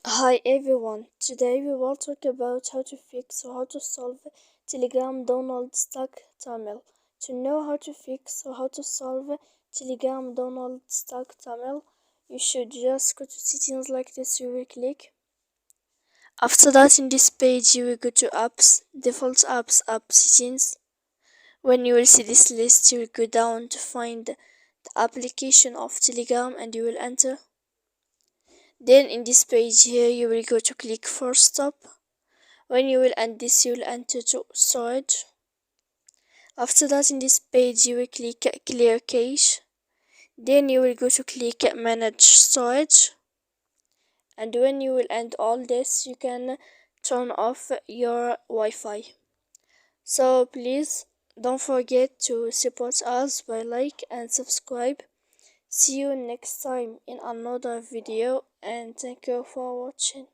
Hi everyone, today we will talk about how to fix or how to solve Telegram Donald stuck Tamil. To know how to fix or how to solve Telegram Donald stuck Tamil, you should just go to settings like this. You will click. After that, in this page, you will go to apps, default apps, app settings. When you will see this list, you will go down to find the application of Telegram and you will enter. Then in this page here, you will go to click for stop. When you will end this, you will enter to storage. After that, in this page, you will click clear cache. Then you will go to click manage storage. And when you will end all this, you can turn off your Wi-Fi. So please don't forget to support us by like and subscribe. See you next time in another video and thank you for watching.